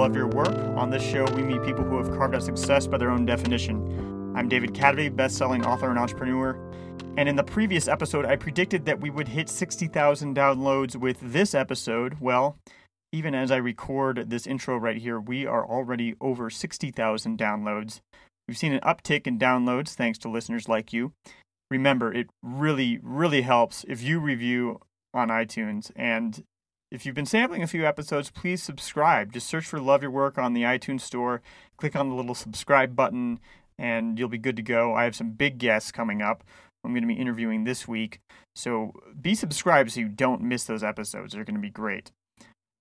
Love Your Work. On this show, we meet people who have carved out success by their own definition. I'm David Cadvey, best-selling author and entrepreneur. And in the previous episode, I predicted that we would hit 60,000 downloads with this episode. Well, even as I record this intro right here, we are already over 60,000 downloads. We've seen an uptick in downloads thanks to listeners like you. Remember, it really helps if you review on iTunes. And if you've been sampling a few episodes, please subscribe. Just search for Love Your Work on the iTunes store, click on the little subscribe button, and you'll be good to go. I have some big guests coming up I'm going to be interviewing this week, so be subscribed so you don't miss those episodes. They're going to be great.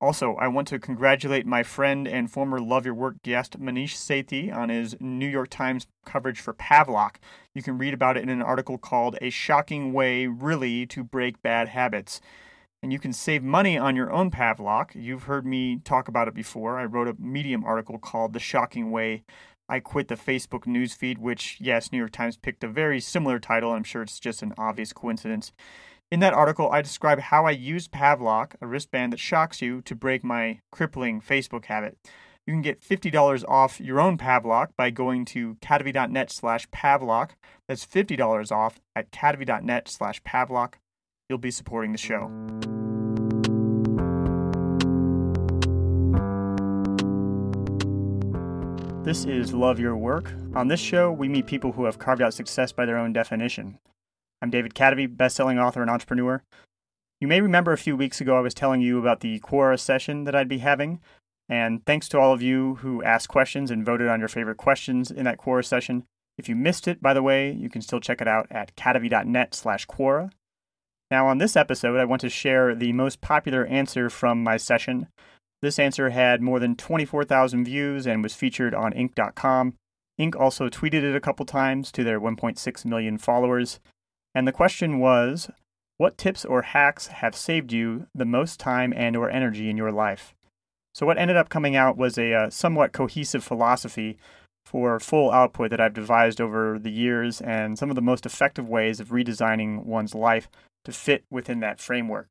Also, I want to congratulate my friend and former Love Your Work guest, Manish Sethi, on his New York Times coverage for Pavlok. You can read about it in an article called A Shocking Way, Really, to Break Bad Habits. And you can save money on your own Pavlok. You've heard me talk about it before. I wrote a Medium article called The Shocking Way I Quit the Facebook Newsfeed, which, yes, New York Times picked a very similar title. I'm sure it's just an obvious coincidence. In that article, I describe how I used Pavlok, a wristband that shocks you, to break my crippling Facebook habit. You can get $50 off your own Pavlok by going to cadvey.net/Pavlok. That's $50 off at cadvey.net/Pavlok. You'll be supporting the show. This is Love Your Work. On this show, we meet people who have carved out success by their own definition. I'm David Cadvey, best-selling author and entrepreneur. You may remember a few weeks ago I was telling you about the Quora session that I'd be having, and thanks to all of you who asked questions and voted on your favorite questions in that Quora session. If you missed it, by the way, you can still check it out at cadvey.net/Quora. Now, on this episode, I want to share the most popular answer from my session. This answer had more than 24,000 views and was featured on Inc.com. Inc. also tweeted it a couple times to their 1.6 million followers. And the question was, what tips or hacks have saved you the most time and or energy in your life? So what ended up coming out was a somewhat cohesive philosophy for full output that I've devised over the years and some of the most effective ways of redesigning one's life to fit within that framework.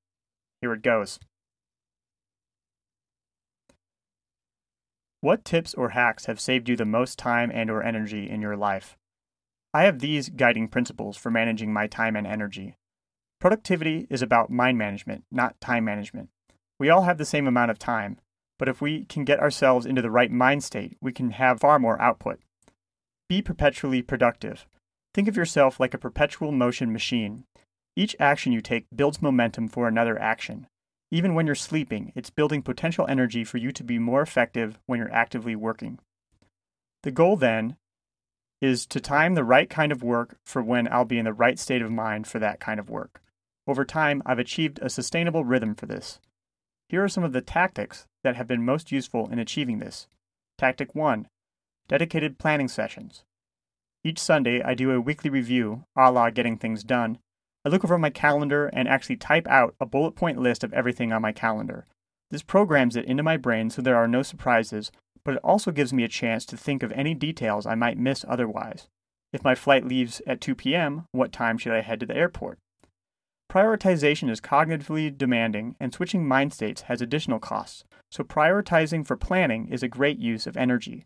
Here it goes. What tips or hacks have saved you the most time and or energy in your life? I have these guiding principles for managing my time and energy. Productivity is about mind management, not time management. We all have the same amount of time, but if we can get ourselves into the right mind state, we can have far more output. Be perpetually productive. Think of yourself like a perpetual motion machine. Each action you take builds momentum for another action. Even when you're sleeping, it's building potential energy for you to be more effective when you're actively working. The goal, then, is to time the right kind of work for when I'll be in the right state of mind for that kind of work. Over time, I've achieved a sustainable rhythm for this. Here are some of the tactics that have been most useful in achieving this. Tactic 1. Dedicated planning sessions. Each Sunday, I do a weekly review, a la Getting Things Done. I look over my calendar and actually type out a bullet point list of everything on my calendar. This programs it into my brain so there are no surprises, but it also gives me a chance to think of any details I might miss otherwise. If my flight leaves at 2 p.m., what time should I head to the airport? Prioritization is cognitively demanding, and switching mind states has additional costs, so prioritizing for planning is a great use of energy.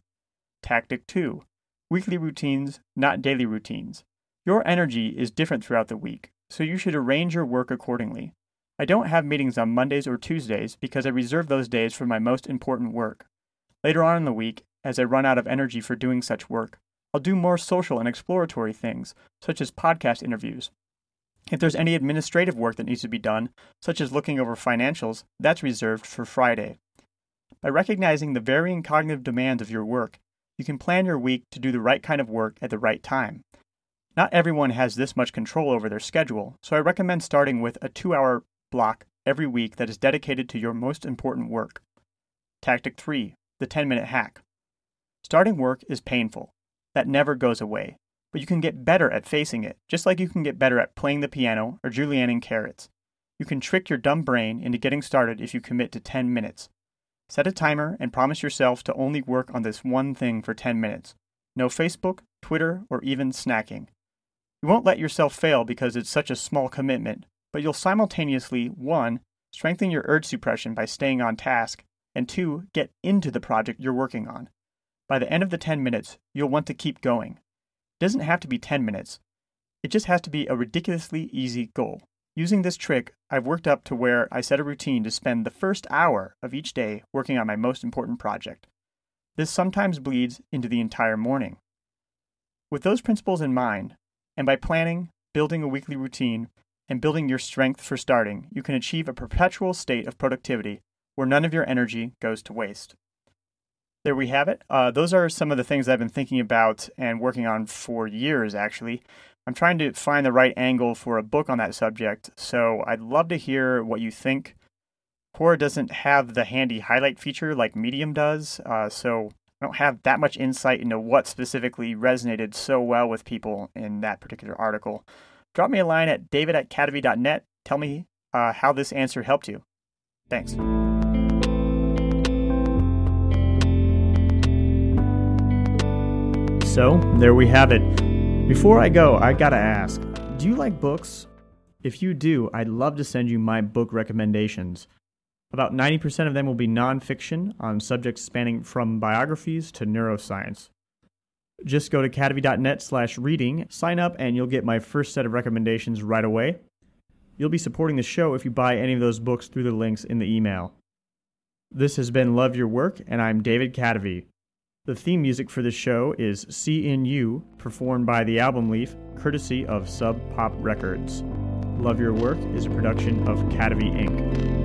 Tactic 2. Weekly routines, not daily routines. Your energy is different throughout the week, so you should arrange your work accordingly. I don't have meetings on Mondays or Tuesdays because I reserve those days for my most important work. Later on in the week, as I run out of energy for doing such work, I'll do more social and exploratory things, such as podcast interviews. If there's any administrative work that needs to be done, such as looking over financials, that's reserved for Friday. By recognizing the varying cognitive demands of your work, you can plan your week to do the right kind of work at the right time. Not everyone has this much control over their schedule, so I recommend starting with a 2-hour block every week that is dedicated to your most important work. Tactic 3. The 10-minute hack. Starting work is painful. That never goes away, but you can get better at facing it, just like you can get better at playing the piano or julienning carrots. You can trick your dumb brain into getting started if you commit to 10 minutes. Set a timer and promise yourself to only work on this one thing for 10 minutes. No Facebook, Twitter, or even snacking. You won't let yourself fail because it's such a small commitment, but you'll simultaneously, 1. Strengthen your urge suppression by staying on task, and 2, get into the project you're working on. By the end of the 10 minutes, you'll want to keep going. It doesn't have to be 10 minutes. It just has to be a ridiculously easy goal. Using this trick, I've worked up to where I set a routine to spend the first hour of each day working on my most important project. This sometimes bleeds into the entire morning. With those principles in mind, and by planning, building a weekly routine, and building your strength for starting, you can achieve a perpetual state of productivity where none of your energy goes to waste. There we have it. Those are some of the things I've been thinking about and working on for years, actually. I'm trying to find the right angle for a book on that subject, so I'd love to hear what you think. Quora doesn't have the handy highlight feature like Medium does, so I don't have that much insight into what specifically resonated so well with people in that particular article. Drop me a line at david@cadavy.net. Tell me how this answer helped you. Thanks. So, there we have it. Before I go, I gotta ask, do you like books? If you do, I'd love to send you my book recommendations. About 90% of them will be nonfiction on subjects spanning from biographies to neuroscience. Just go to cadavy.net/reading, sign up, and you'll get my first set of recommendations right away. You'll be supporting the show if you buy any of those books through the links in the email. This has been Love Your Work, and I'm David Cadavy. The theme music for this show is See in You, performed by The Album Leaf, courtesy of Sub Pop Records. Love Your Work is a production of Cadavy Inc.